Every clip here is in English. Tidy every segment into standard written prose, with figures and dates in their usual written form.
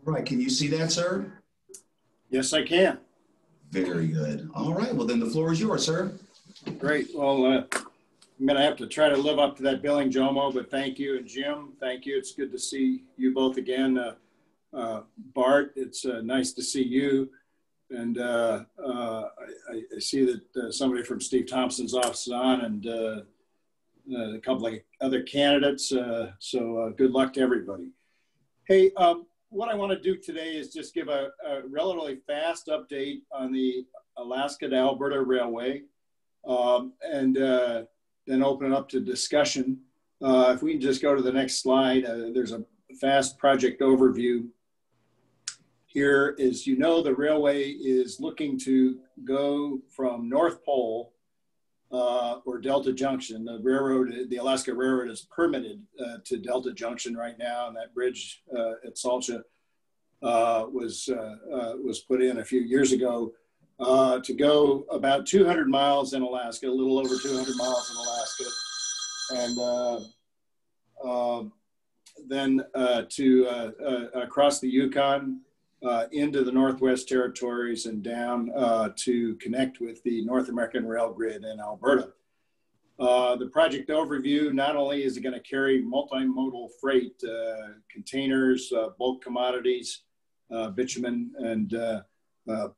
All right, can you see that, sir? Yes, I can. Very good. All right, well then the floor is yours, sir. Great. Well, I'm going to have to try to live up to that billing, Jomo, but thank you. And Jim, thank you. It's good to see you both again. Bart, it's nice to see you. And I see that somebody from Steve Thompson's office is on, and a couple of other candidates. So good luck to everybody. Hey, what I want to do today is just give a relatively fast update on the Alaska to Alberta Railway, and then open it up to discussion. If we can just go to the next slide, there's a fast project overview. Here is, you know, the railway is looking to go from North Pole or Delta Junction. The railroad, the Alaska Railroad is permitted to Delta Junction right now, and that bridge at Salcha was put in a few years ago to go about 200 miles in Alaska, a little over 200 miles in Alaska, and then to across the Yukon into the Northwest Territories and down to connect with the North American rail grid in Alberta. The project overview, not only is it going to carry multimodal freight, containers, bulk commodities, bitumen and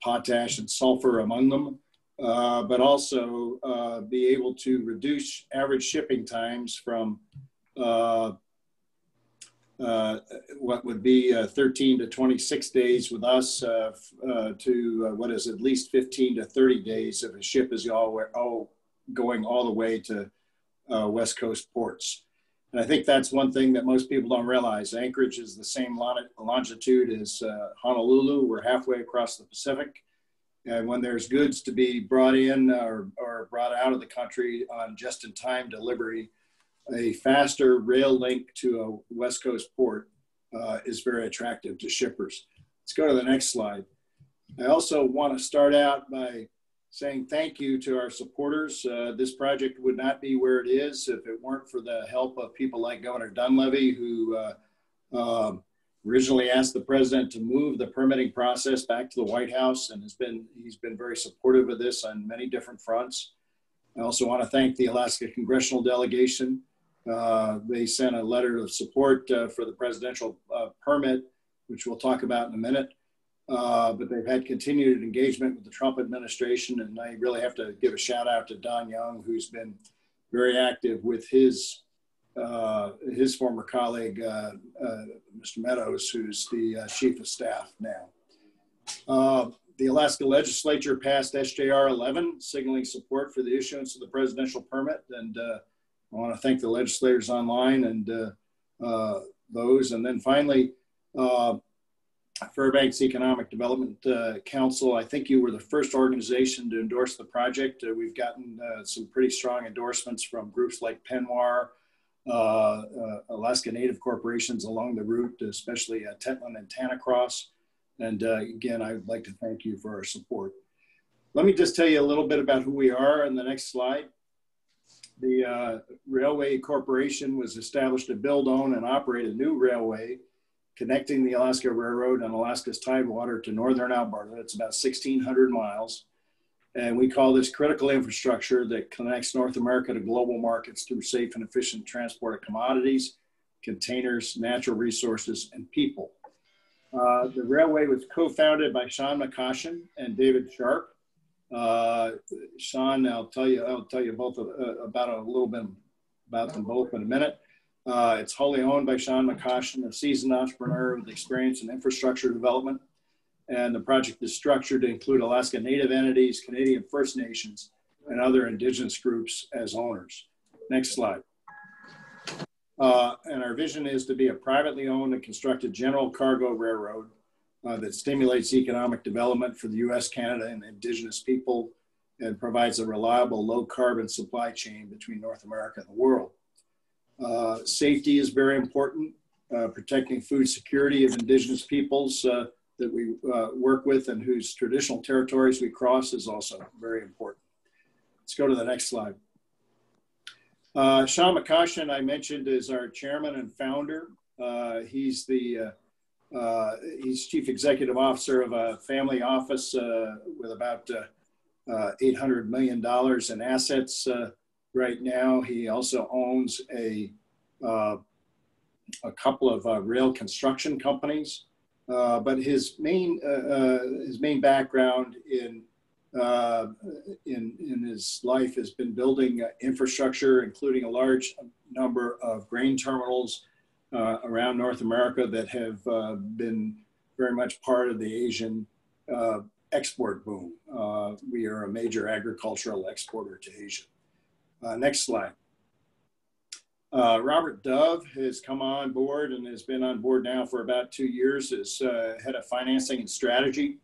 potash and sulfur among them, but also be able to reduce average shipping times from what would be 13 to 26 days with us to what is at least 15 to 30 days if a ship is going all the way to West Coast ports. And I think that's one thing that most people don't realize. Anchorage is the same longitude as Honolulu. We're halfway across the Pacific. And when there's goods to be brought in or brought out of the country on just-in-time delivery, a faster rail link to a West Coast port is very attractive to shippers. Let's go to the next slide. I also want to start out by saying thank you to our supporters. This project would not be where it is if it weren't for the help of people like Governor Dunleavy, who originally asked the president to move the permitting process back to the White House, and he's been very supportive of this on many different fronts. I also want to thank the Alaska Congressional Delegation. They sent a letter of support for the presidential permit, which we'll talk about in a minute. But they've had continued engagement with the Trump administration, and I really have to give a shout out to Don Young, who's been very active with his former colleague, Mr. Meadows, who's the chief of staff now. The Alaska legislature passed SJR 11, signaling support for the issuance of the presidential permit, and I want to thank the legislators online and those. And then finally, Fairbanks Economic Development Council, I think you were the first organization to endorse the project. We've gotten some pretty strong endorsements from groups like Penwar, Alaska Native corporations along the route, especially Tetlin and Tanacross. And again, I'd like to thank you for our support. Let me just tell you a little bit about who we are in the next slide. The Railway Corporation was established to build, own, and operate a new railway connecting the Alaska Railroad and Alaska's Tidewater to northern Alberta. It's about 1,600 miles. And we call this critical infrastructure that connects North America to global markets through safe and efficient transport of commodities, containers, natural resources, and people. The railway was co-founded by Sean McCoshen and David Sharp. Sean, I'll tell you both about a little bit about them both in a minute. It's wholly owned by Sean McCoshen, a seasoned entrepreneur with experience in infrastructure development. And the project is structured to include Alaska Native entities, Canadian First Nations, and other indigenous groups as owners. Next slide. And our vision is to be a privately owned and constructed general cargo railroad that stimulates economic development for the US, Canada, and indigenous people, and provides a reliable, low carbon supply chain between North America and the world. Safety is very important. Protecting food security of indigenous peoples that we work with and whose traditional territories we cross is also very important. Let's go to the next slide. Sean McCoshen, I mentioned, is our chairman and founder. He's the He's Chief Executive Officer of a family office with about $800 million in assets right now. He also owns a couple of rail construction companies, but his main background in his life has been building infrastructure, including a large number of grain terminals around North America that have been very much part of the Asian export boom. We are a major agricultural exporter to Asia. Next slide. Robert Dove has come on board and has been on board now for about 2 years as head of financing and strategy.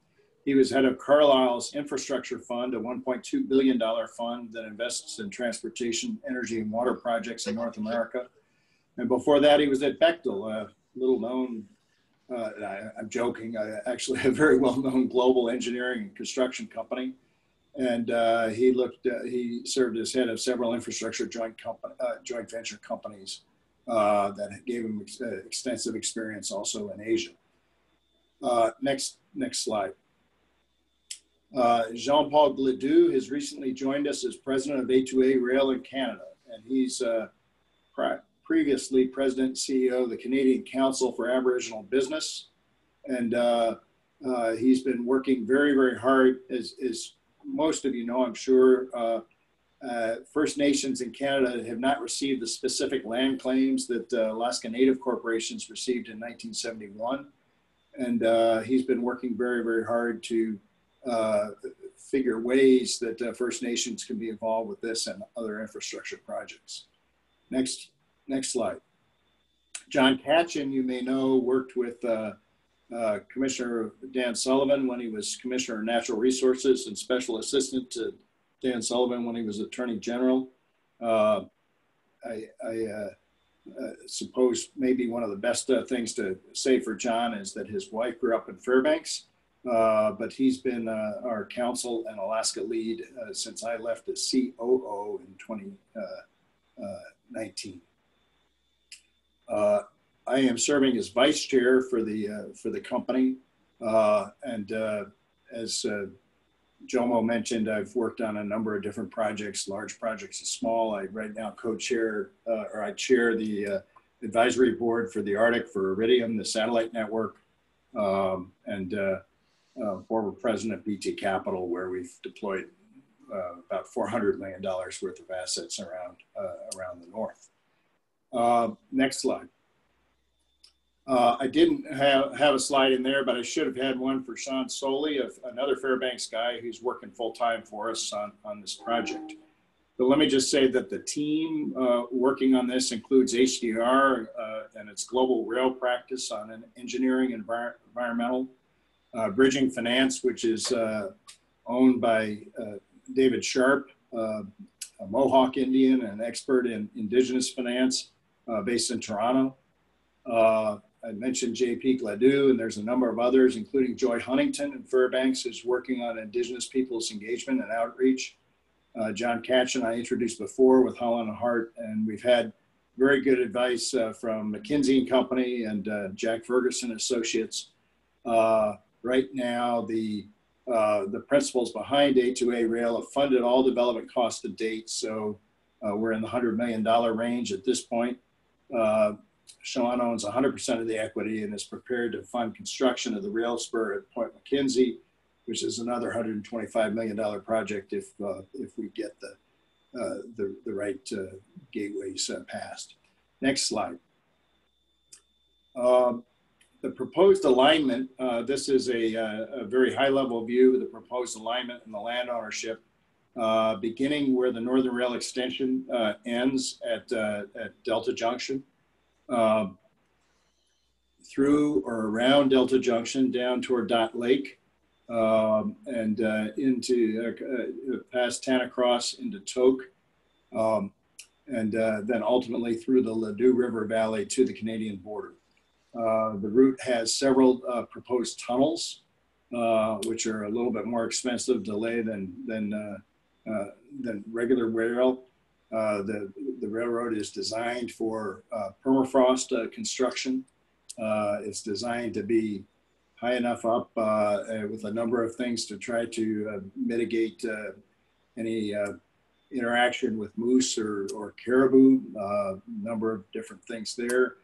He was head of Carlyle's infrastructure fund, a $1.2 billion fund that invests in transportation, energy, and water projects in North America. And before that, he was at Bechtel, a little known, I'm joking, actually a very well-known global engineering and construction company. And he served as head of several infrastructure joint venture companies that gave him extensive experience also in Asia. Next slide. Jean-Paul Gledoux has recently joined us as president of A2A Rail in Canada, and he's previously president and CEO of the Canadian Council for Aboriginal Business, and he's been working very, very hard, as most of you know, I'm sure. First Nations in Canada have not received the specific land claims that Alaska Native corporations received in 1971, and he's been working very, very hard to figure ways that First Nations can be involved with this and other infrastructure projects. Next slide. John Katchen, you may know, worked with Commissioner Dan Sullivan when he was Commissioner of Natural Resources and Special Assistant to Dan Sullivan when he was Attorney General. I suppose maybe one of the best things to say for John is that his wife grew up in Fairbanks. But he's been our council and Alaska lead since I left as COO in 2019. I am serving as vice chair for the company, and as Jomo mentioned, I've worked on a number of different projects, large projects and small. I right now co-chair or I chair the advisory board for the Arctic for Iridium, the satellite network, and former president of BT Capital, where we've deployed about $400 million worth of assets around the north. Next slide. I didn't have a slide in there, but I should have had one for Sean Soley, another Fairbanks guy who's working full-time for us on this project. But let me just say that the team working on this includes HDR and its global rail practice on an engineering and environmental, Bridging Finance, which is owned by David Sharp, a Mohawk Indian and an expert in indigenous finance based in Toronto. I mentioned JP Gledoux, and there's a number of others, including Joy Huntington in Fairbanks, who's working on Indigenous peoples engagement and outreach. John Katchen, I introduced before with Holland & Hart, and we've had very good advice from McKinsey & Company and Jack Ferguson Associates. Right now, the principals behind A2A Rail have funded all development costs to date, so we're in the $100 million range at this point. Sean owns 100% of the equity and is prepared to fund construction of the rail spur at Point McKenzie, which is another $125 million project if we get the right gateways passed. Next slide. The proposed alignment, this is a very high level view of the proposed alignment and the land ownership, beginning where the Northern Rail extension ends at Delta Junction, through or around Delta Junction down toward Dot Lake, and into past Tanacross into Tok, and then ultimately through the Ladue River Valley to the Canadian border. The route has several proposed tunnels, which are a little bit more expensive to lay than regular rail. The railroad is designed for permafrost construction, It's designed to be high enough up with a number of things to try to mitigate any interaction with moose or caribou, number of different things there.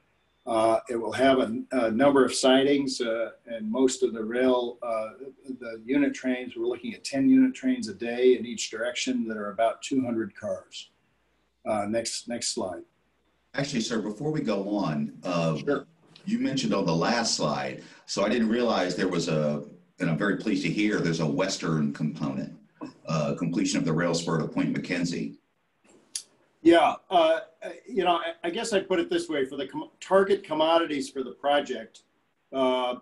It will have a number of sidings, and most of the rail, the unit trains, we're looking at 10 unit trains a day in each direction that are about 200 cars. Next slide. Actually, sir, before we go on, Sure. you mentioned on the last slide, so I didn't realize there was and I'm very pleased to hear there's a Western component, completion of the rail spur to Point McKenzie. Yeah, you know, I guess I'd put it this way: for the target commodities for the project, and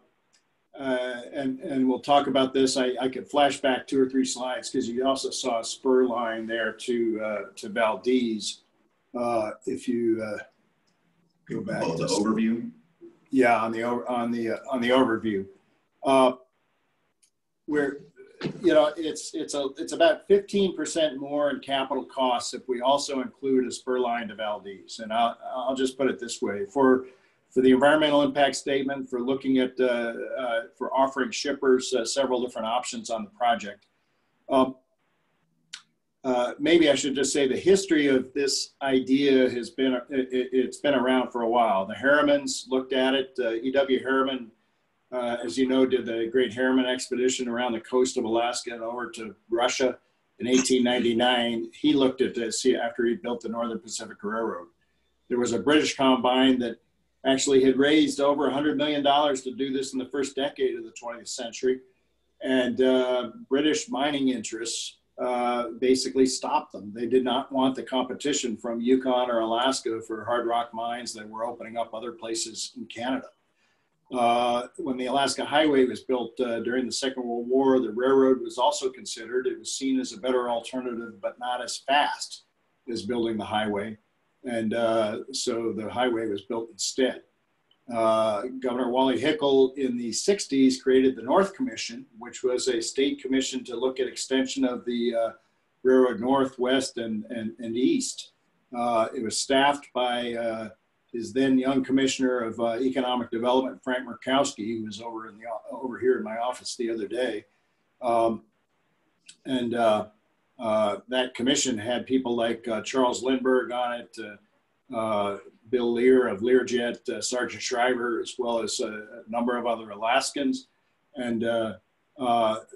we'll talk about this. I could flash back 2 or 3 slides because you also saw a spur line there to Valdez. If you go back to the overview. Yeah, on the overview, where, you know, it's about 15% more in capital costs if we also include a spur line to Valdez. And I'll just put it this way: for the environmental impact statement, for looking at for offering shippers several different options on the project. Maybe I should just say the history of this idea has been, it's been around for a while. The Harrimans looked at it. E.W. Harriman, as you know, did the Great Harriman Expedition around the coast of Alaska and over to Russia in 1899. He looked at this after he built the Northern Pacific Railroad. There was a British combine that actually had raised over $100 million to do this in the first decade of the 20th century. And British mining interests basically stopped them. They did not want the competition from Yukon or Alaska for hard rock mines that were opening up other places in Canada. When the Alaska Highway was built during the Second World War, the railroad was also considered. It was seen as a better alternative, but not as fast as building the highway. And so the highway was built instead. Governor Wally Hickel in the 60s created the North Commission, which was a state commission to look at extension of the railroad north, west, and east. It was staffed by his then young commissioner of economic development, Frank Murkowski, who was over here in my office the other day. That commission had people like Charles Lindbergh on it, Bill Lear of Learjet, Sergeant Shriver, as well as a number of other Alaskans. And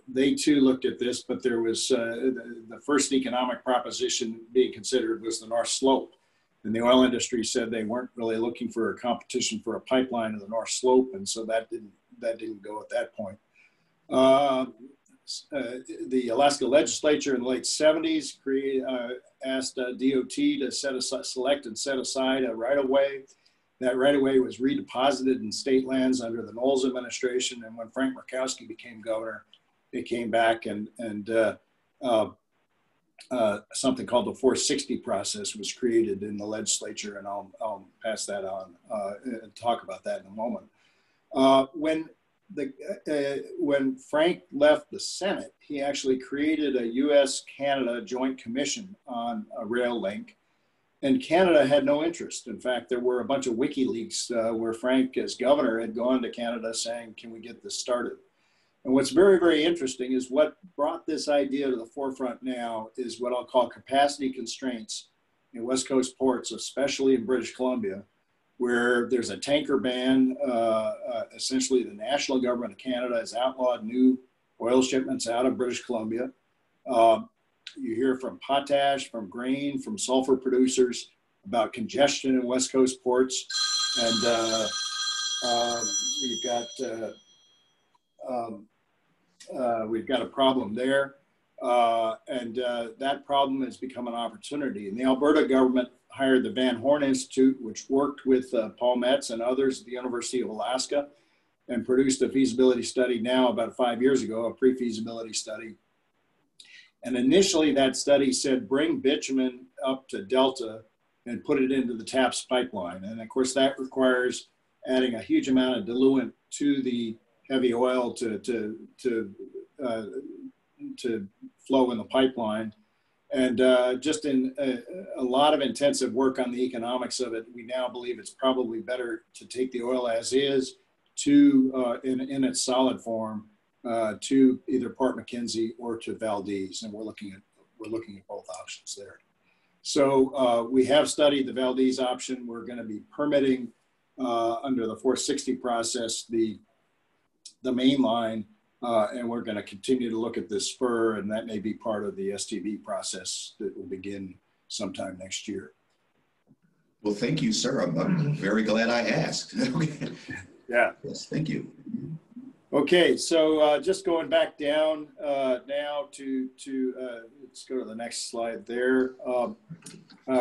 they too looked at this, but there was the first economic proposition being considered was the North Slope. And the oil industry said they weren't really looking for a competition for a pipeline to the North Slope. And so that didn't go at that point. The Alaska legislature in the late 70s asked DOT to select and set aside a right-of-way. That right-of-way was redeposited in state lands under the Knowles administration. And when Frank Murkowski became governor, it came back and something called the 460 process was created in the legislature. And I'll pass that on and talk about that in a moment. When Frank left the Senate, he actually created a U.S.-Canada joint commission on a rail link, and Canada had no interest. In fact, there were a bunch of WikiLeaks where Frank, as governor, had gone to Canada saying, can we get this started? And what's very, very interesting is what brought this idea to the forefront now is what I'll call capacity constraints in West Coast ports, especially in British Columbia, where there's a tanker ban. Essentially, the national government of Canada has outlawed new oil shipments out of British Columbia. You hear from potash, from grain, from sulfur producers about congestion in West Coast ports. And we've got a problem there. That problem has become an opportunity. And the Alberta government hired the Van Horn Institute, which worked with Paul Metz and others at the University of Alaska, and produced a feasibility study now about 5 years ago, a pre-feasibility study. And initially that study said, bring bitumen up to Delta and put it into the TAPS pipeline. And of course that requires adding a huge amount of diluent to the heavy oil to flow in the pipeline. And just in a lot of intensive work on the economics of it, we now believe it's probably better to take the oil as is to in its solid form to either Port McKenzie or to Valdez, and we're looking at both options there. So we have studied the Valdez option. We're going to be permitting under the 460 process the main line, and we're going to continue to look at this spur, and that may be part of the STB process that will begin sometime next year. Well, thank you, sir. I'm very glad I asked. Okay. Yeah. Yes, thank you. Okay, so just going back down now to let's go to the next slide there.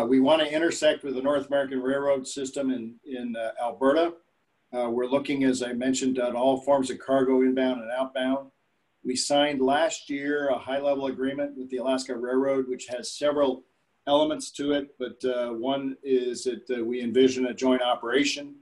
We want to intersect with the North American Railroad system in Alberta. We're looking, as I mentioned, at all forms of cargo inbound and outbound. We signed last year a high-level agreement with the Alaska Railroad, which has several elements to it, but one is that we envision a joint operation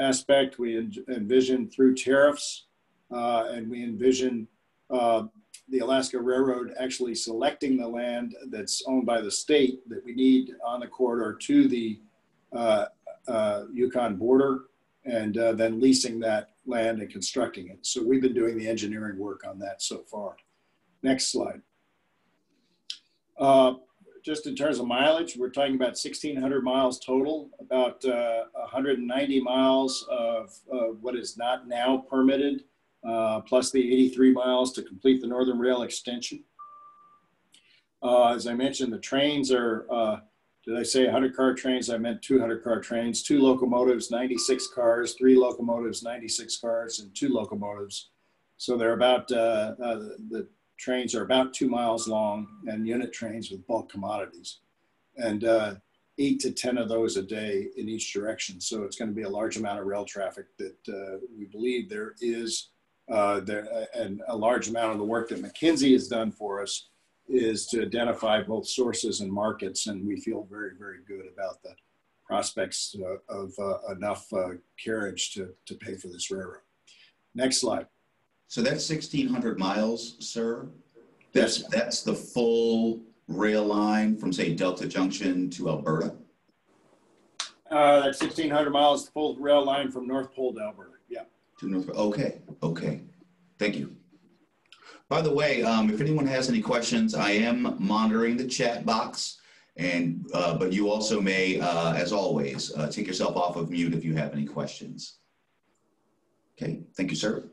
aspect. We envision through tariffs, and we envision the Alaska Railroad actually selecting the land that's owned by the state that we need on the corridor to the Yukon border, and then leasing that land and constructing it. So we've been doing the engineering work on that so far. Next slide. Just in terms of mileage, we're talking about 1,600 miles total, about 190 miles of what is not now permitted, plus the 83 miles to complete the Northern Rail extension. As I mentioned, the trains are, did I say 100-car trains? I meant 200-car trains, 2 locomotives, 96 cars, 3 locomotives, 96 cars, and 2 locomotives. So they're about, the trains are about 2 miles long, and unit trains with bulk commodities, and 8 to 10 of those a day in each direction. So it's going to be a large amount of rail traffic that we believe there is, and a large amount of the work that McKinsey has done for us is to identify both sources and markets, and we feel very, very good about the prospects of enough carriage to pay for this railroad. Next slide. So that's 1,600 miles, sir? That's the full rail line from, say, Delta Junction to Alberta? That's 1,600 miles, the full rail line from North Pole to Alberta, yeah. To North, okay, okay. Thank you. By the way, if anyone has any questions, I am monitoring the chat box, and but you also may, as always, take yourself off of mute if you have any questions. Okay, thank you, sir.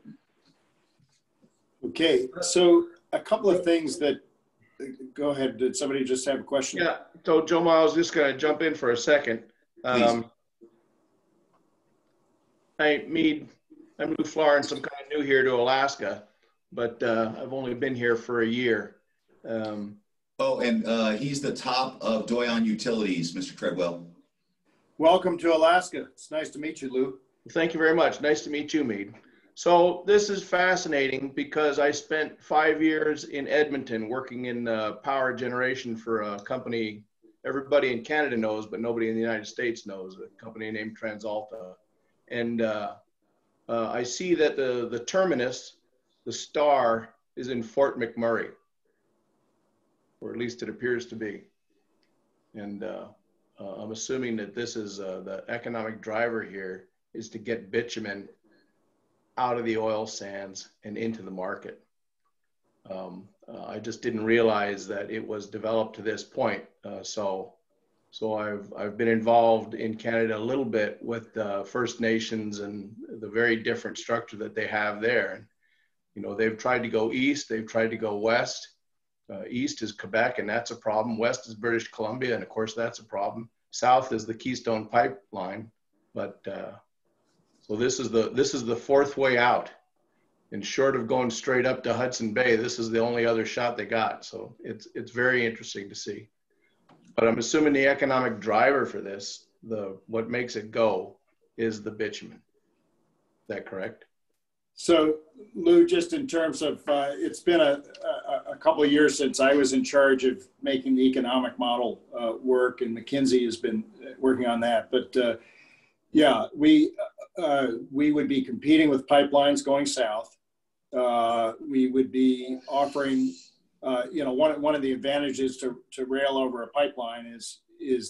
Okay, so a couple of things that, go ahead, did somebody just have a question? Yeah, so Joe Miles, just gonna jump in for a second. Please. Hey, Mead, I'm Lou Florence, I'm kind of new here to Alaska, but I've only been here for a year. Oh, and he's the top of Doyon Utilities, Mr. Treadwell. Welcome to Alaska. It's nice to meet you, Lou. Thank you very much. Nice to meet you, Mead. So this is fascinating because I spent 5 years in Edmonton working in power generation for a company everybody in Canada knows, but nobody in the United States knows, a company named TransAlta. And I see that the terminus, the star, is in Fort McMurray, or at least it appears to be. And I'm assuming that this is the economic driver here is to get bitumen out of the oil sands and into the market. I just didn't realize that it was developed to this point. So I've been involved in Canada a little bit with First Nations and the very different structure that they have there. And, you know, they've tried to go east, they've tried to go west. East is Quebec, and that's a problem. West is British Columbia, and of course that's a problem. South is the Keystone Pipeline, but so this is the fourth way out. And short of going straight up to Hudson Bay, this is the only other shot they got. So it's very interesting to see. But I'm assuming the economic driver for this, what makes it go, is the bitumen. Is that correct? So Lou, just in terms of, it's been a couple of years since I was in charge of making the economic model work, and McKinsey has been working on that. But yeah, we would be competing with pipelines going south. We would be offering one of the advantages to rail over a pipeline is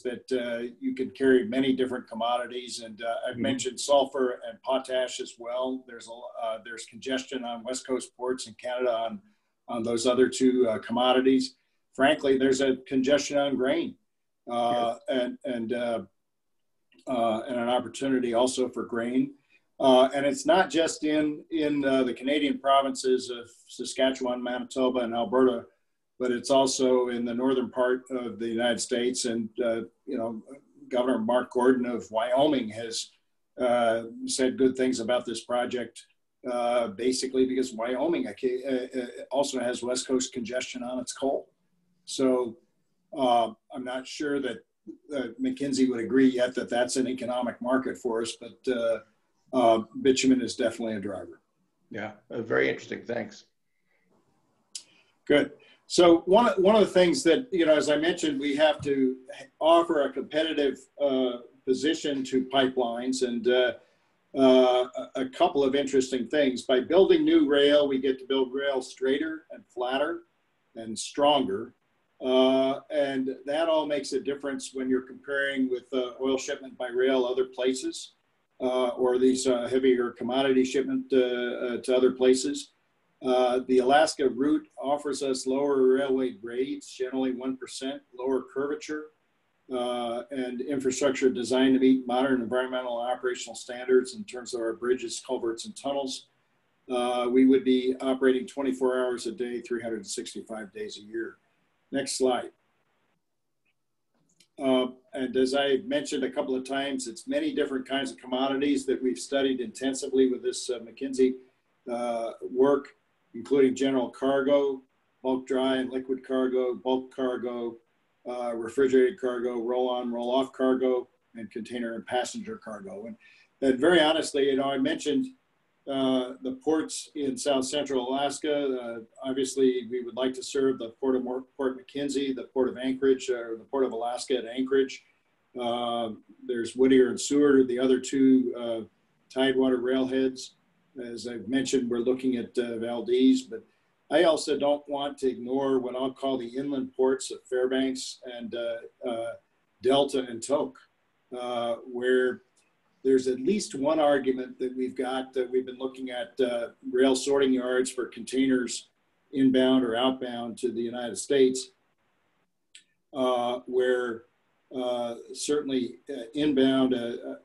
that you can carry many different commodities, and I've mentioned sulfur and potash as well. There's congestion on West Coast ports in Canada on those other two commodities. Frankly, there's a congestion on grain, and an opportunity also for grain. And it's not just in the Canadian provinces of Saskatchewan, Manitoba, and Alberta, but it's also in the northern part of the United States. And, Governor Mark Gordon of Wyoming has said good things about this project, basically because Wyoming also has West Coast congestion on its coal. So I'm not sure that McKinsey would agree yet that that's an economic market for us, but bitumen is definitely a driver. Yeah, very interesting. Thanks. Good. So one of the things that, as I mentioned, we have to offer a competitive position to pipelines, and a couple of interesting things. By building new rail, we get to build rail straighter and flatter and stronger. And that all makes a difference when you're comparing with oil shipment by rail other places, or these heavier commodity shipment to other places. The Alaska route offers us lower railway grades, generally 1%, lower curvature, and infrastructure designed to meet modern environmental and operational standards in terms of our bridges, culverts, and tunnels. We would be operating 24 hours a day, 365 days a year. Next slide. And as I mentioned a couple of times, it's many different kinds of commodities that we've studied intensively with this McKinsey work, including general cargo, bulk dry and liquid cargo, bulk cargo, refrigerated cargo, roll-on, roll-off cargo, and container and passenger cargo. And very honestly, I mentioned the ports in South Central Alaska. Obviously, we would like to serve the Port McKinsey, the Port of Anchorage, or the Port of Alaska at Anchorage. There's Whittier and Seward, the other two Tidewater railheads. As I've mentioned, we're looking at Valdez, but I also don't want to ignore what I'll call the inland ports of Fairbanks and Delta and Tok, where there's at least one argument that we've got that we've been looking at rail sorting yards for containers inbound or outbound to the United States, where certainly inbound a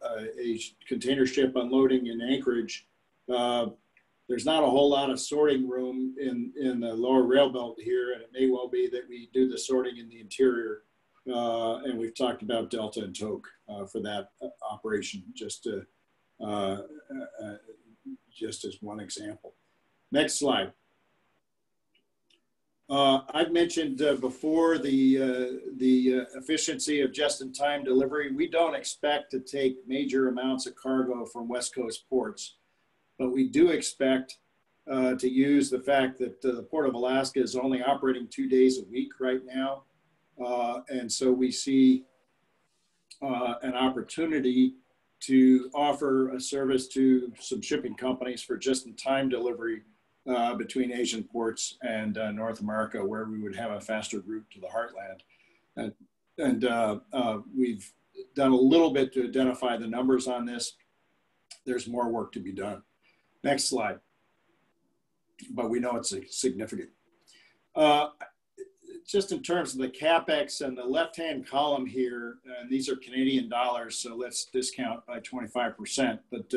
container ship unloading in Anchorage, there's not a whole lot of sorting room in the lower rail belt here, and it may well be that we do the sorting in the interior. And we've talked about Delta and Tok for that operation, just as one example. Next slide. I've mentioned before the efficiency of just-in-time delivery. We don't expect to take major amounts of cargo from West Coast ports, but we do expect to use the fact that the Port of Alaska is only operating 2 days a week right now. And so we see an opportunity to offer a service to some shipping companies for just-in-time delivery between Asian ports and North America, where we would have a faster route to the heartland. And we've done a little bit to identify the numbers on this. There's more work to be done. Next slide. But we know it's significant. Just in terms of the CapEx and the left-hand column here, and these are Canadian dollars, so let's discount by 25%. But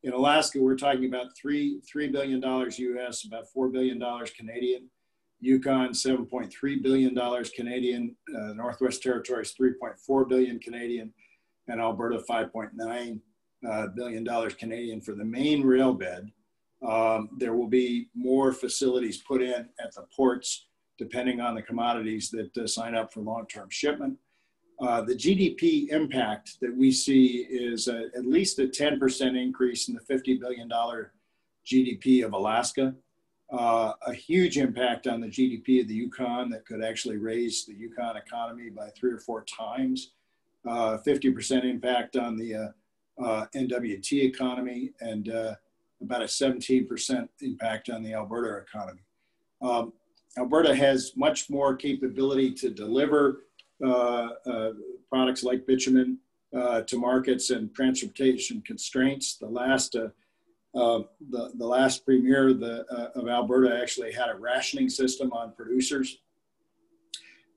in Alaska, we're talking about $3 billion US, about $4 billion Canadian. Yukon, $7.3 billion Canadian. Northwest Territories, $3.4 billion Canadian. And Alberta, $5.9 billion Canadian for the main rail bed. There will be more facilities put in at the ports, depending on the commodities that sign up for long-term shipment. The GDP impact that we see is at least a 10% increase in the $50 billion GDP of Alaska. A huge impact on the GDP of the Yukon that could actually raise the Yukon economy by 3 or 4 times. 50% impact on the NWT economy, and about a 17% impact on the Alberta economy. Alberta has much more capability to deliver products like bitumen to markets and transportation constraints. The last premier of Alberta actually had a rationing system on producers.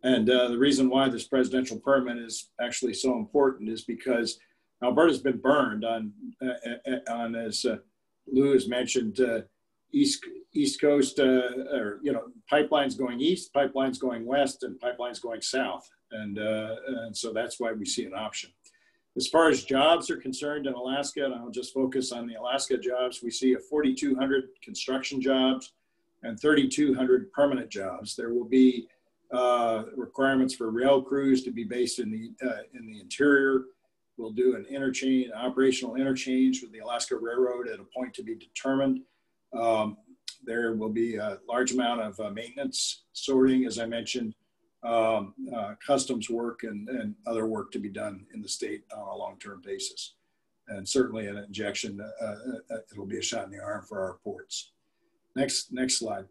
And the reason why this presidential permit is actually so important is because Alberta's been burned on as Lou has mentioned, East Coast, or pipelines going east, pipelines going west, and pipelines going south, and so that's why we see an option. As far as jobs are concerned in Alaska, and I'll just focus on the Alaska jobs, we see a 4,200 construction jobs and 3,200 permanent jobs. There will be requirements for rail crews to be based in the interior. We'll do an operational interchange with the Alaska Railroad at a point to be determined. There will be a large amount of maintenance, sorting, as I mentioned, customs work and other work to be done in the state on a long-term basis. And certainly an injection, it'll be a shot in the arm for our ports. Next slide.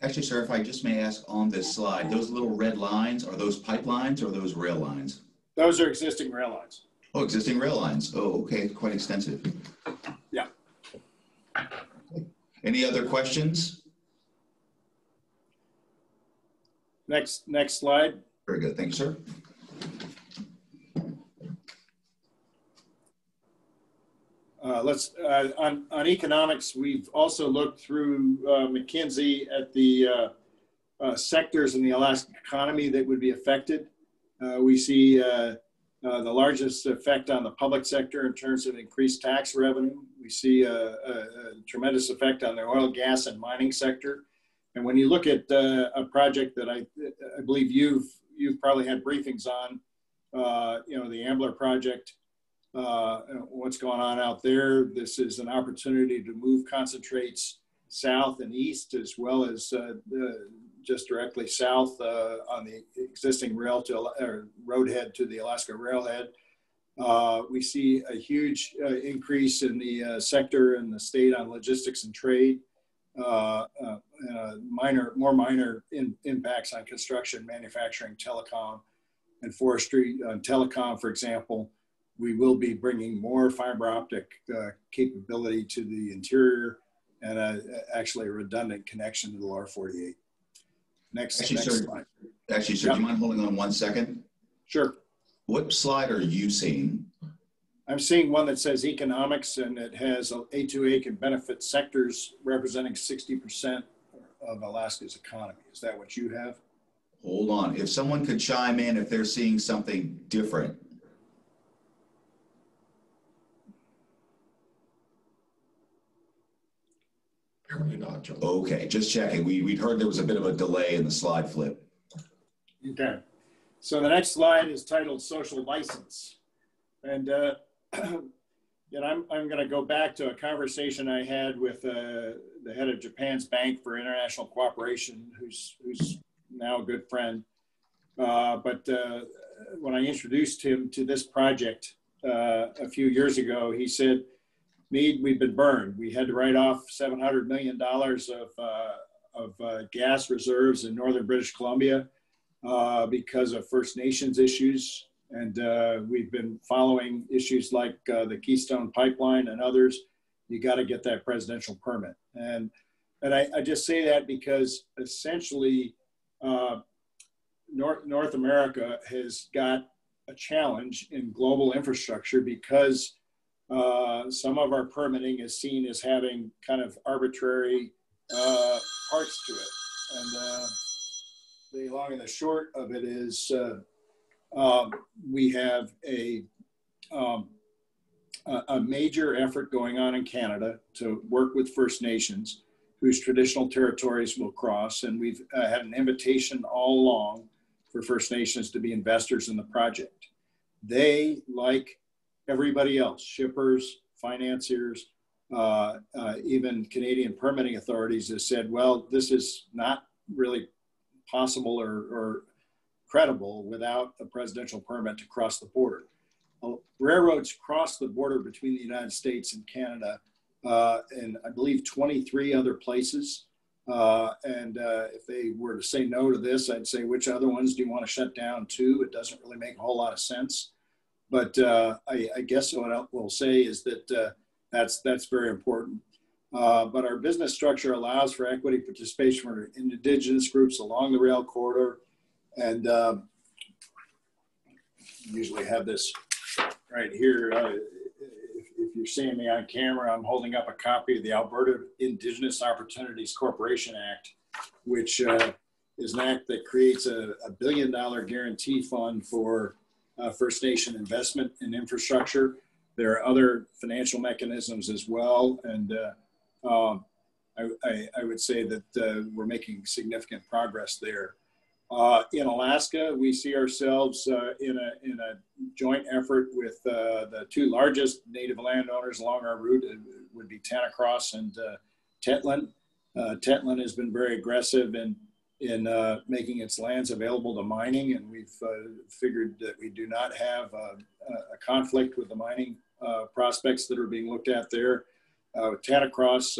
Actually, sir, if I just may ask on this slide, those little red lines, are those pipelines or those rail lines? Those are existing rail lines. Oh, existing rail lines. Oh, okay, quite extensive. Yeah. Any other questions? Next slide. Very good, thank you, sir. On economics, we've also looked through McKinsey at the sectors in the Alaska economy that would be affected. We see the largest effect on the public sector in terms of increased tax revenue. We see a tremendous effect on the oil, gas, and mining sector. And when you look at a project that I believe you've probably had briefings on, the Ambler project, what's going on out there. This is an opportunity to move concentrates south and east, as well as just directly south on the existing roadhead to the Alaska railhead. We see a huge increase in the sector and the state on logistics and trade. More minor impacts on construction, manufacturing, telecom, and forestry. On telecom, for example, we will be bringing more fiber optic capability to the interior and actually a redundant connection to the lower 48. Next slide. Actually, sir, do you mind holding on 1 second? Sure. What slide are you seeing? I'm seeing one that says economics, and it has A2A can benefit sectors representing 60% of Alaska's economy. Is that what you have? Hold on. If someone could chime in if they're seeing something different. Apparently not, Joe. Okay, just checking. We'd heard there was a bit of a delay in the slide flip. Okay. So the next slide is titled Social License. And I'm going to go back to a conversation I had with the head of Japan's Bank for International Cooperation, who's now a good friend. But when I introduced him to this project a few years ago, he said, Mead, we've been burned. We had to write off $700 million of gas reserves in northern British Columbia because of First Nations issues. And we've been following issues like the Keystone Pipeline and others. You got to get that presidential permit. And I just say that because essentially North America has got a challenge in global infrastructure because some of our permitting is seen as having kind of arbitrary parts to it. And the long and the short of it is we have a major effort going on in Canada to work with First Nations whose traditional territories will cross. And we've had an invitation all along for First Nations to be investors in the project. They, like everybody else, shippers, financiers, even Canadian permitting authorities have said, well, this is not really possible or credible without a presidential permit to cross the border. Railroads cross the border between the United States and Canada and I believe 23 other places. If they were to say no to this, I'd say, which other ones do you want to shut down too? It doesn't really make a whole lot of sense. But I guess what I will say is that that's very important. But our business structure allows for equity participation for indigenous groups along the rail corridor. And usually have this right here. If you're seeing me on camera, I'm holding up a copy of the Alberta Indigenous Opportunities Corporation Act, which is an act that creates a $1 billion guarantee fund for First Nation investment in infrastructure. There are other financial mechanisms as well. And I would say that we're making significant progress there. In Alaska, we see ourselves in a joint effort with the two largest native landowners along our route. It would be Tanacross and Tetlin. Tetlin has been very aggressive in making its lands available to mining, and we've figured that we do not have a conflict with the mining prospects that are being looked at there. With Tanacross,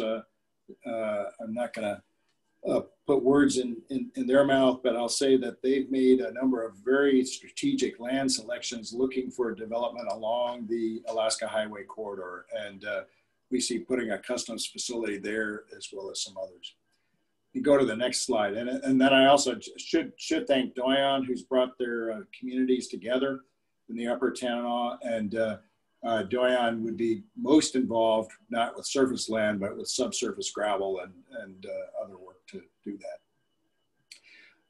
I'm not going to put words in their mouth, but I'll say that they've made a number of very strategic land selections looking for development along the Alaska Highway corridor. And we see putting a customs facility there as well as some others. You go to the next slide. And then I also should thank Doyon, who's brought their communities together in the Upper Tanana. And Doyon would be most involved, not with surface land, but with subsurface gravel and other work to do that.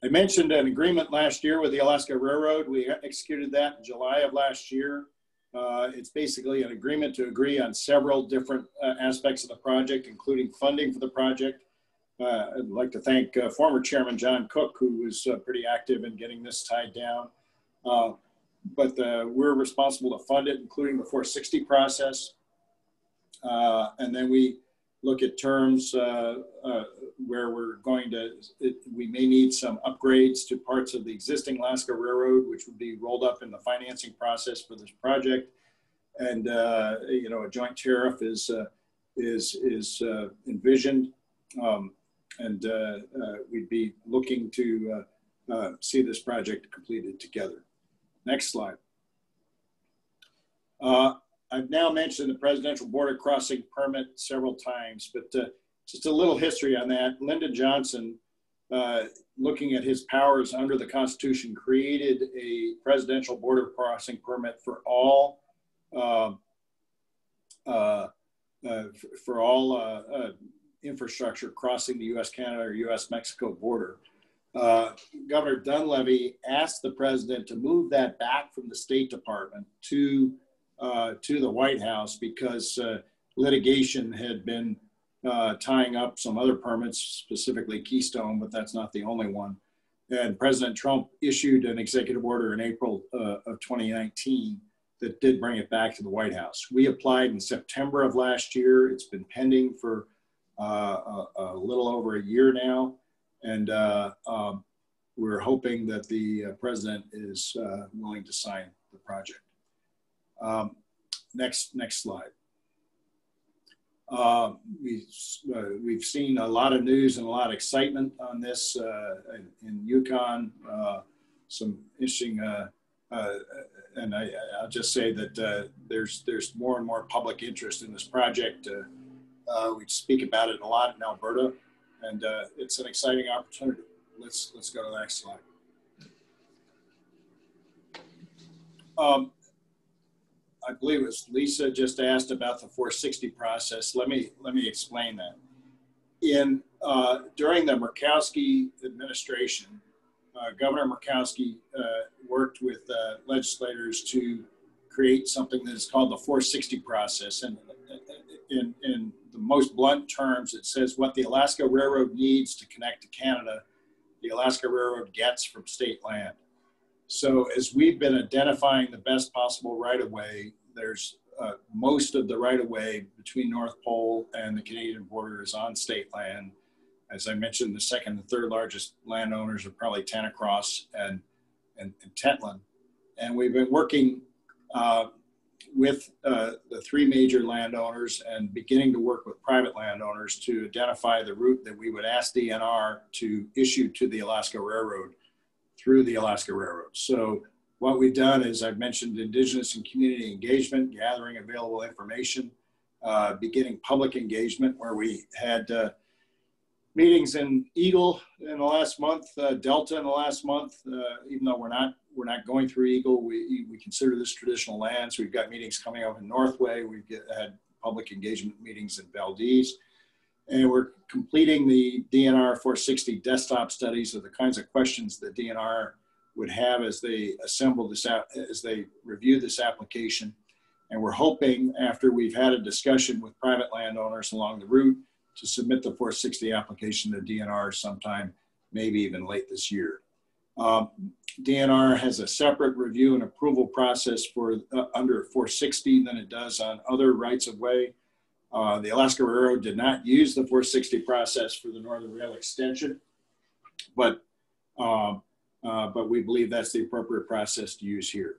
I mentioned an agreement last year with the Alaska Railroad. We executed that in July of last year. It's basically an agreement to agree on several different aspects of the project, including funding for the project. I'd like to thank former Chairman John Cook, who was pretty active in getting this tied down. But we're responsible to fund it, including the 460 process. And then we look at terms where we're going to, we may need some upgrades to parts of the existing Alaska Railroad, which would be rolled up in the financing process for this project. And, you know, a joint tariff is envisioned. And we'd be looking to see this project completed together. Next slide. I've now mentioned the presidential border crossing permit several times, but just a little history on that. Lyndon Johnson, looking at his powers under the Constitution, created a presidential border crossing permit for all infrastructure crossing the U.S.-Canada or U.S.-Mexico border. Governor Dunleavy asked the president to move that back from the State Department to the White House because litigation had been tying up some other permits, specifically Keystone, but that's not the only one. And President Trump issued an executive order in April of 2019 that did bring it back to the White House. We applied in September of last year. It's been pending for a little over a year now. And we're hoping that the president is willing to sign the project. Next slide. We've seen a lot of news and a lot of excitement on this in Yukon. Some interesting, and I'll just say that there's more and more public interest in this project. We speak about it a lot in Alberta, and it's an exciting opportunity. Let's go to the next slide. I believe it was Lisa just asked about the 460 process. Let me explain that. During the Murkowski administration, Governor Murkowski worked with legislators to create something that is called the 460 process. And in the most blunt terms, it says what the Alaska Railroad needs to connect to Canada, the Alaska Railroad gets from state land. So as we've been identifying the best possible right-of-way, there's most of the right-of-way between North Pole and the Canadian border is on state land. As I mentioned, the second and third largest landowners are probably Tanacross and Tetlin. And we've been working with the three major landowners and beginning to work with private landowners to identify the route that we would ask DNR to issue to the Alaska Railroad through the Alaska Railroad. So what we've done is I've mentioned indigenous and community engagement, gathering available information, beginning public engagement, where we had meetings in Eagle in the last month, Delta in the last month. Even though we're not going through Eagle, we consider this traditional lands. We've got meetings coming up in Northway. We've had public engagement meetings in Valdez. And we're completing the DNR 460 desktop studies of the kinds of questions that DNR would have as they assemble this out, as they review this application. And we're hoping, after we've had a discussion with private landowners along the route, to submit the 460 application to DNR sometime, maybe even late this year. DNR has a separate review and approval process for under 460 than it does on other rights of way. The Alaska Railroad did not use the 460 process for the Northern Rail extension, but we believe that's the appropriate process to use here.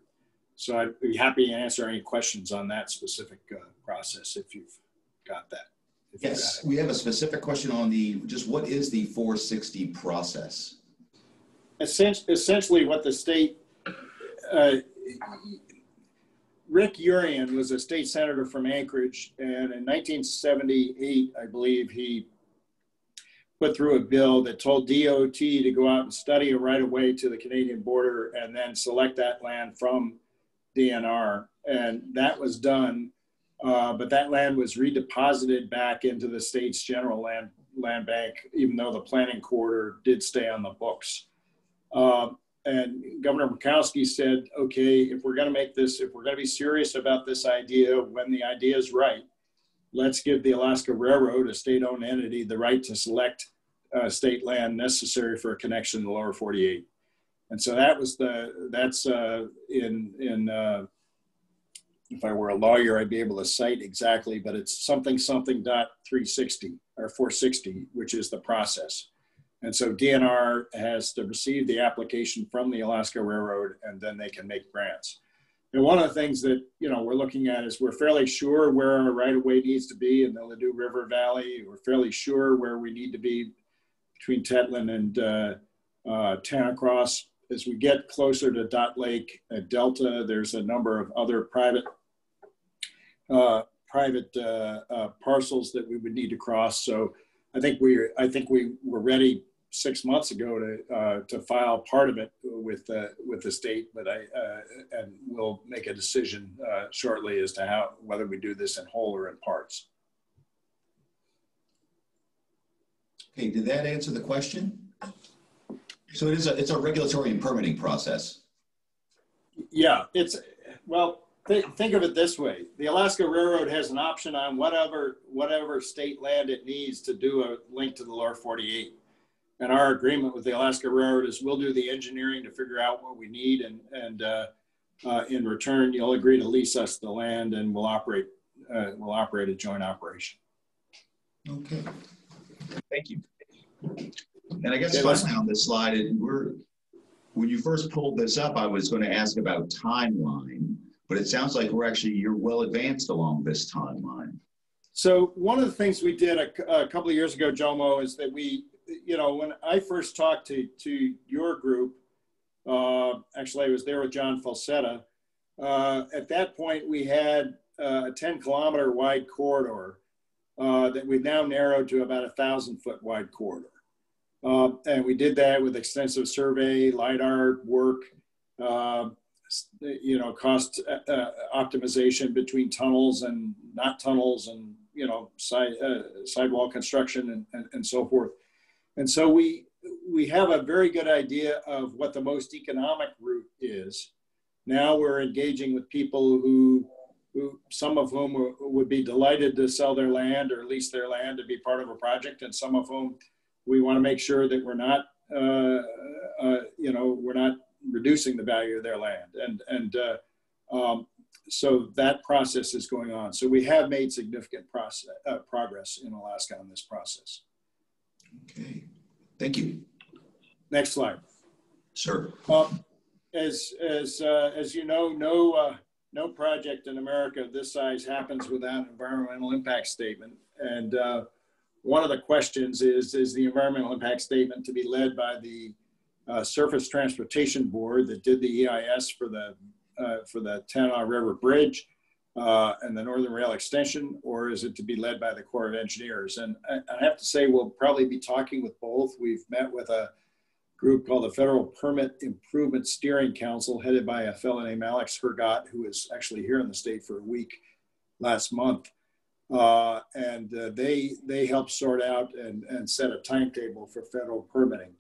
So I'd be happy to answer any questions on that specific process if you've got that. Yes, we have a specific question on just what is the 460 process? Essentially what the state, Rick Urian was a state senator from Anchorage, and in 1978, I believe, he put through a bill that told DOT to go out and study a right-of-way to the Canadian border and then select that land from DNR. And that was done, but that land was redeposited back into the state's general land bank, even though the planning corridor did stay on the books. And Governor Murkowski said, okay, if we're going to make this, if we're going to be serious about this idea, when the idea is right, let's give the Alaska Railroad, a state-owned entity, the right to select state land necessary for a connection to the lower 48. And so that was if I were a lawyer, I'd be able to cite exactly, but it's something dot 360 or 460, which is the process. And so DNR has to receive the application from the Alaska Railroad, and then they can make grants. And one of the things that we're looking at is we're fairly sure where our right-of-way needs to be in the Ladue River Valley. We're fairly sure where we need to be between Tetlin and Tanacross. As we get closer to Dot Lake at Delta, there's a number of other private parcels that we would need to cross. So I think we were ready 6 months ago to file part of it with the state, but and we'll make a decision shortly as to whether we do this in whole or in parts. Okay, did that answer the question? So it's a regulatory and permitting process. Yeah, think of it this way. The Alaska Railroad has an option on whatever state land it needs to do a link to the lower 48. And our agreement with the Alaska Railroad is we'll do the engineering to figure out what we need, and in return, you'll agree to lease us the land, and we'll operate a joint operation. Okay, thank you. And I guess finally on this slide, when you first pulled this up, I was going to ask about timeline, but it sounds like you're well advanced along this timeline. So one of the things we did a couple of years ago, Jomo, is that when I first talked to your group, actually I was there with John Falsetta. At that point, we had a 10-kilometer wide corridor that we've now narrowed to about a 1,000-foot wide corridor. And we did that with extensive survey, LiDAR work, cost optimization between tunnels and not tunnels, and sidewall construction and so forth. And so we have a very good idea of what the most economic route is. Now we're engaging with people who some of whom would be delighted to sell their land or lease their land to be part of a project, and some of whom we want to make sure that we're not reducing the value of their land. So that process is going on. So we have made significant progress in Alaska on this process. Okay, thank you. Next slide. Sure. As you know, no project in America of this size happens without an environmental impact statement. And one of the questions is the environmental impact statement to be led by the Surface Transportation Board that did the EIS for the Tanana River Bridge and the Northern Rail Extension, or is it to be led by the Corps of Engineers? And I have to say, we'll probably be talking with both. We've met with a group called the Federal Permit Improvement Steering Council, headed by a fellow named Alex Hergott, who was actually here in the state for a week last month. They help sort out and set a timetable for federal permitting.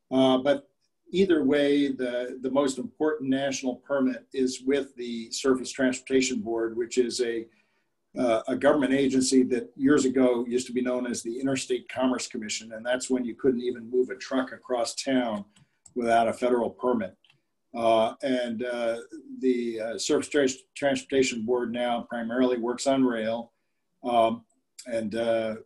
But either way, the most important national permit is with the Surface Transportation Board, which is a government agency that years ago used to be known as the Interstate Commerce Commission, and that's when you couldn't even move a truck across town without a federal permit. The Surface Transportation Board now primarily works on rail, and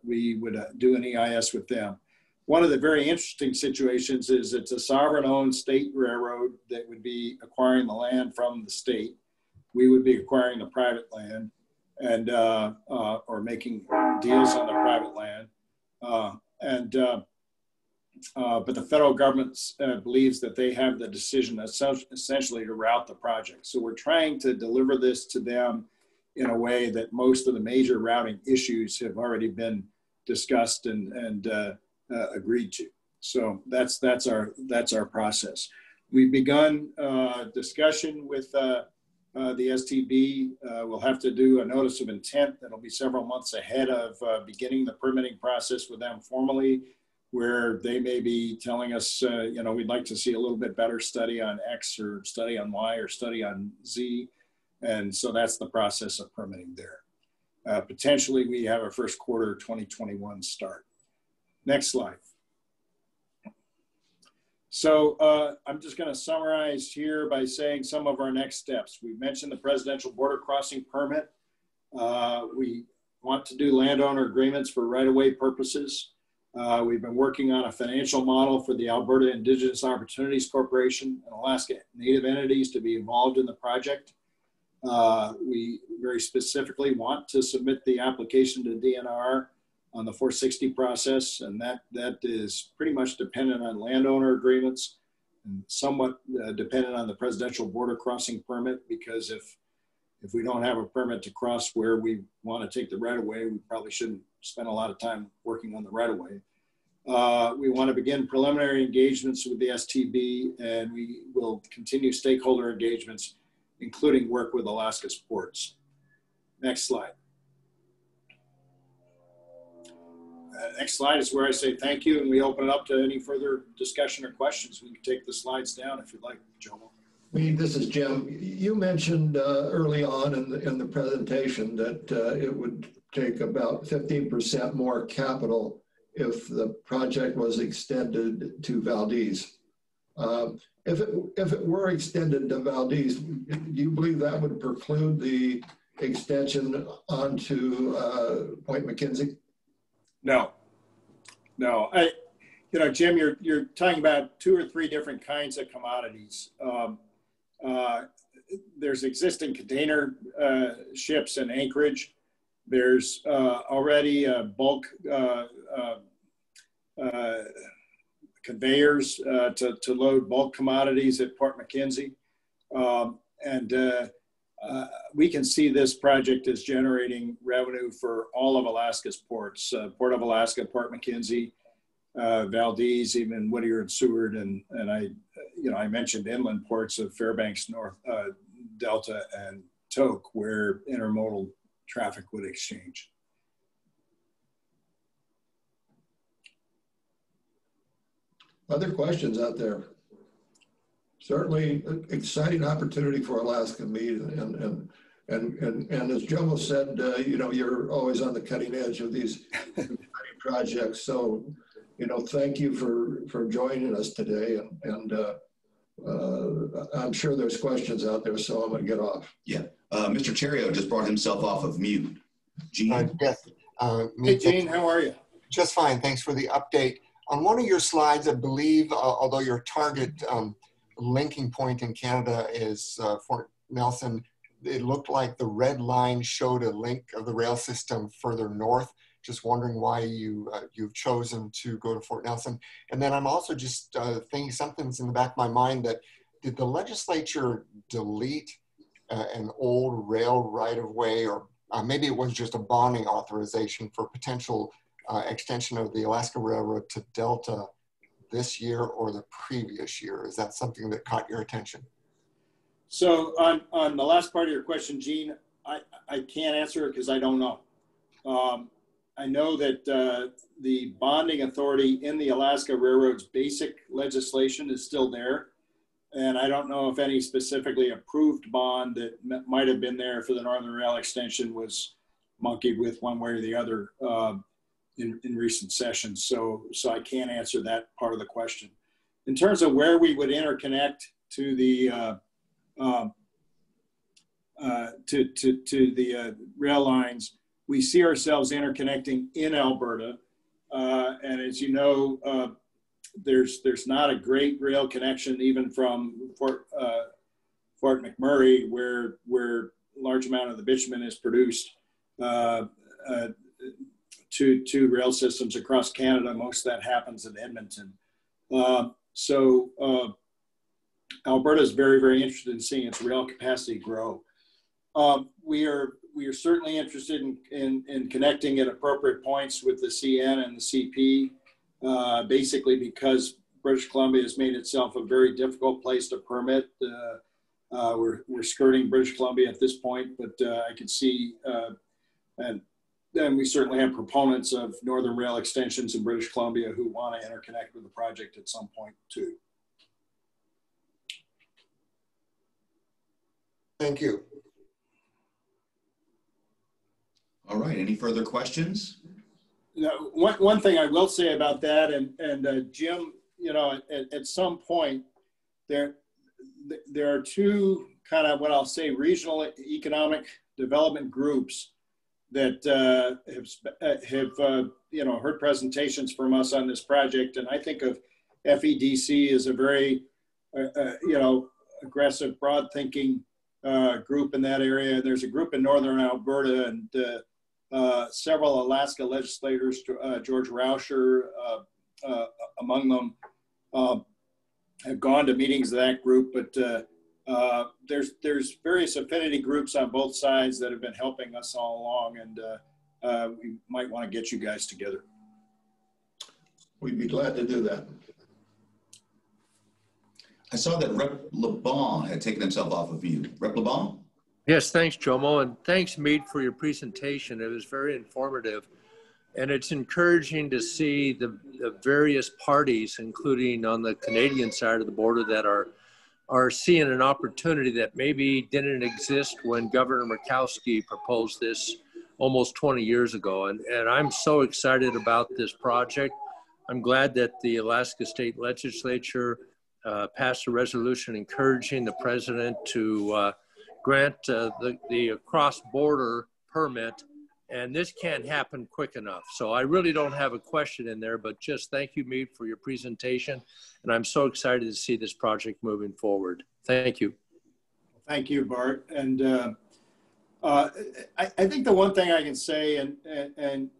we would do an EIS with them. One of the very interesting situations is it's a sovereign-owned state railroad that would be acquiring the land from the state. We would be acquiring the private land, and or making deals on the private land. But the federal government believes that they have the decision essentially to route the project. So we're trying to deliver this to them in a way that most of the major routing issues have already been discussed and agreed to. So that's our process. We've begun discussion with the STB. We'll have to do a notice of intent that'll be several months ahead of beginning the permitting process with them formally, where they may be telling us, we'd like to see a little bit better study on X or study on Y or study on Z. And so that's the process of permitting there. Potentially, we have a first quarter 2021 start. Next slide. So I'm just going to summarize here by saying some of our next steps. We mentioned the presidential border crossing permit. We want to do landowner agreements for right-of-way purposes. We've been working on a financial model for the Alberta Indigenous Opportunities Corporation and Alaska Native entities to be involved in the project. We very specifically want to submit the application to DNR on the 460 process, and that is pretty much dependent on landowner agreements and somewhat dependent on the presidential border crossing permit, because if we don't have a permit to cross where we want to take the right-of-way, we probably shouldn't spend a lot of time working on the right-of-way. We want to begin preliminary engagements with the STB, and we will continue stakeholder engagements, including work with Alaska's ports. Next slide. Next slide is where I say thank you, and we open it up to any further discussion or questions. We can take the slides down if you'd like, Joe. This is Jim. You mentioned early on in the presentation that it would take about 15% more capital if the project was extended to Valdez. If it were extended to Valdez, do you believe that would preclude the extension onto Point McKenzie? No. Jim, you're talking about 2 or 3 different kinds of commodities. There's existing container ships in Anchorage. There's already bulk conveyors to load bulk commodities at Port McKenzie. We can see this project as generating revenue for all of Alaska's ports, Port of Alaska, Port McKenzie, Valdez, even Whittier and Seward, and I mentioned inland ports of Fairbanks, North Delta, and Tok, where intermodal traffic would exchange. Other questions out there? Certainly exciting opportunity for Alaska Mead, and as Jomo said, you're always on the cutting edge of these projects. So, thank you for joining us today, and I'm sure there's questions out there, so I'm going to get off. Yeah, Mr. Terrio just brought himself off of mute. Gene? Yes. Hey, Gene, how are you? Just fine. Thanks for the update. On one of your slides, I believe, although your target linking point in Canada is Fort Nelson, it looked like the red line showed a link of the rail system further north. Just wondering why you've chosen to go to Fort Nelson. And then I'm also just thinking something's in the back of my mind that did the legislature delete an old rail right-of-way, or maybe it was just a bonding authorization for potential extension of the Alaska Railroad to Delta this year or the previous year? Is that something that caught your attention? So on the last part of your question, Gene, I can't answer it because I don't know. I know that the bonding authority in the Alaska Railroad's basic legislation is still there. And I don't know if any specifically approved bond that might have been there for the Northern Rail extension was monkeyed with one way or the other in recent sessions. So I can't answer that part of the question. In terms of where we would interconnect to the rail lines, we see ourselves interconnecting in Alberta. And as you know, there's not a great rail connection even from Fort McMurray, where a large amount of the bitumen is produced, to rail systems across Canada. Most of that happens in Edmonton. Alberta is very, very interested in seeing its rail capacity grow. We are certainly interested in connecting at appropriate points with the CN and the CP, basically because British Columbia has made itself a very difficult place to permit. We're skirting British Columbia at this point, but I can see, and then we certainly have proponents of Northern Rail extensions in British Columbia who want to interconnect with the project at some point too. Thank you. All right, any further questions? Now, one thing I will say about that, and Jim, you know, at some point, there are two kind of what I'll say regional economic development groups that have you know, heard presentations from us on this project, and I think of FEDC as a very you know, aggressive, broad-thinking group in that area. There's a group in Northern Alberta, and several Alaska legislators, George Rauscher among them, have gone to meetings of that group, but there's various affinity groups on both sides that have been helping us all along, and we might want to get you guys together. We'd be glad to do that. I saw that Rep. LeBon had taken himself off of mute. Rep. LeBon? Yes, thanks, Jomo, and thanks, Mead, for your presentation. It was very informative, and it's encouraging to see the various parties, including on the Canadian side of the border, that are seeing an opportunity that maybe didn't exist when Governor Murkowski proposed this almost 20 years ago. And I'm so excited about this project. I'm glad that the Alaska State Legislature passed a resolution encouraging the president to grant the cross-border permit, and this can't happen quick enough. So I really don't have a question in there, but just thank you, Mead, for your presentation, and I'm so excited to see this project moving forward. Thank you. Thank you, Bart. And I think the one thing I can say, and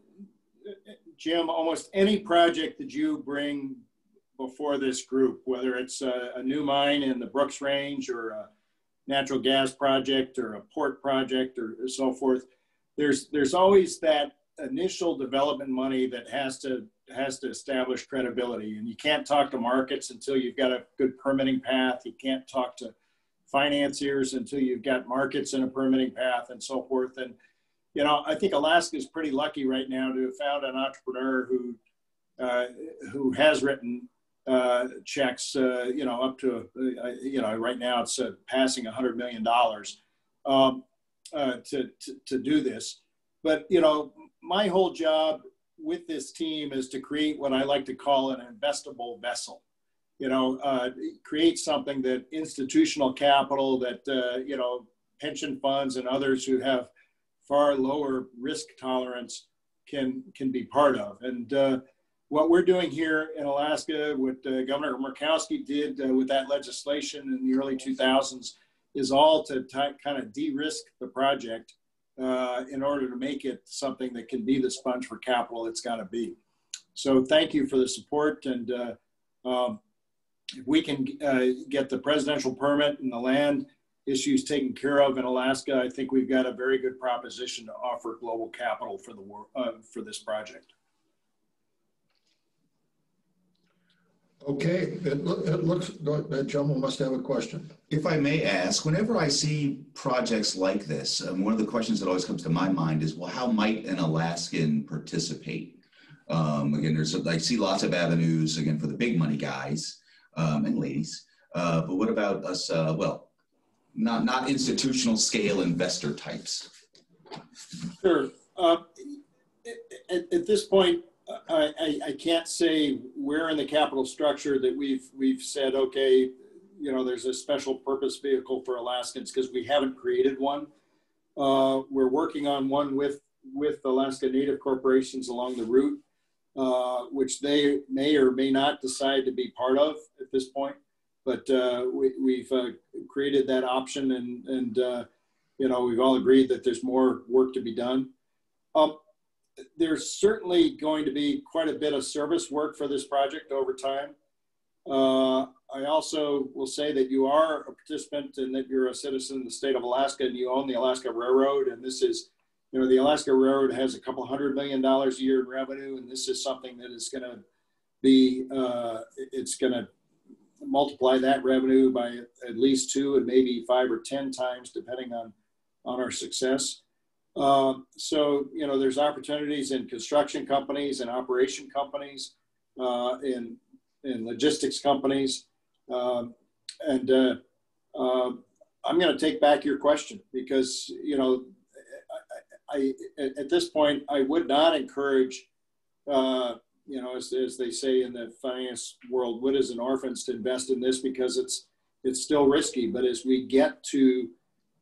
Jim, almost any project that you bring before this group, whether it's a new mine in the Brooks Range or a natural gas project or a port project or so forth, there's always that initial development money that has to establish credibility, and you can't talk to markets until you've got a good permitting path. You can't talk to financiers until you've got markets and a permitting path and so forth. And you know, I think Alaska is pretty lucky right now to have found an entrepreneur who has written checks, you know, up to, you know, right now it's passing $100 million to do this. But, you know, my whole job with this team is to create what I like to call an investable vessel. You know, create something that institutional capital, that, you know, pension funds and others who have far lower risk tolerance can be part of. And what we're doing here in Alaska, what Governor Murkowski did with that legislation in the early 2000s, is all to kind of de-risk the project in order to make it something that can be the sponge for capital it's got to be. So thank you for the support, and if we can get the presidential permit and the land issues taken care of in Alaska, I think we've got a very good proposition to offer global capital for the for this project. Okay, it looks that Jomo must have a question. If I may ask, whenever I see projects like this, one of the questions that always comes to my mind is, well, how might an Alaskan participate? Again, I see lots of avenues, again, for the big money guys and ladies, but what about us, well, not institutional scale investor types? Sure. At this point, I can't say where in the capital structure that we've said, okay, you know, there's a special purpose vehicle for Alaskans, because we haven't created one. We're working on one with Alaska Native corporations along the route, which they may or may not decide to be part of at this point. But we've created that option, and you know, we've all agreed that there's more work to be done. There's certainly going to be quite a bit of service work for this project over time. I also will say that you are a participant and that you're a citizen of the state of Alaska, and you own the Alaska Railroad. And this is, you know, the Alaska Railroad has a couple $100 million a year in revenue, and this is something that is going to be, it's going to multiply that revenue by at least 2 and maybe 5 or 10 times, depending on our success. So, you know, there's opportunities in construction companies and operation companies, in logistics companies. I'm going to take back your question, because, you know, I at this point, I would not encourage, you know, as they say in the finance world, widows and orphans to invest in this, because it's still risky. But as we get to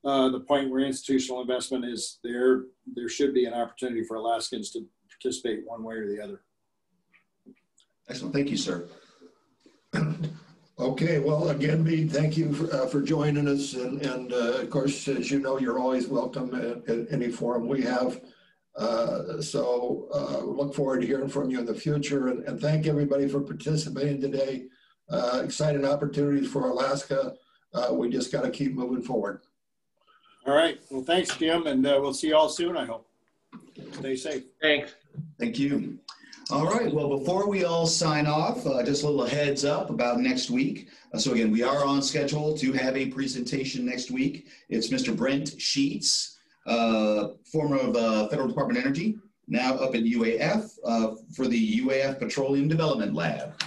the point where institutional investment is there should be an opportunity for Alaskans to participate one way or the other. Excellent. Thank you, sir. Okay, well, again, Mead, thank you for joining us. And of course, as you know, you're always welcome at any forum we have. So look forward to hearing from you in the future. And thank everybody for participating today. Exciting opportunities for Alaska. We just got to keep moving forward. All right. Well, thanks, Jim. And we'll see you all soon, I hope. Stay safe. Thanks. Thank you. All right. Well, before we all sign off, just a little heads up about next week. So again, we are on schedule to have a presentation next week. It's Mr. Brent Sheets, former of Federal Department of Energy, now up at UAF for the UAF Petroleum Development Lab.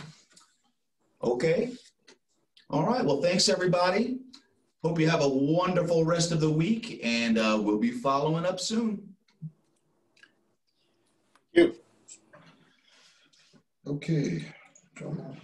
Okay. All right. Well, thanks, everybody. Hope you have a wonderful rest of the week, and we'll be following up soon. Thank you. Okay, Jomo.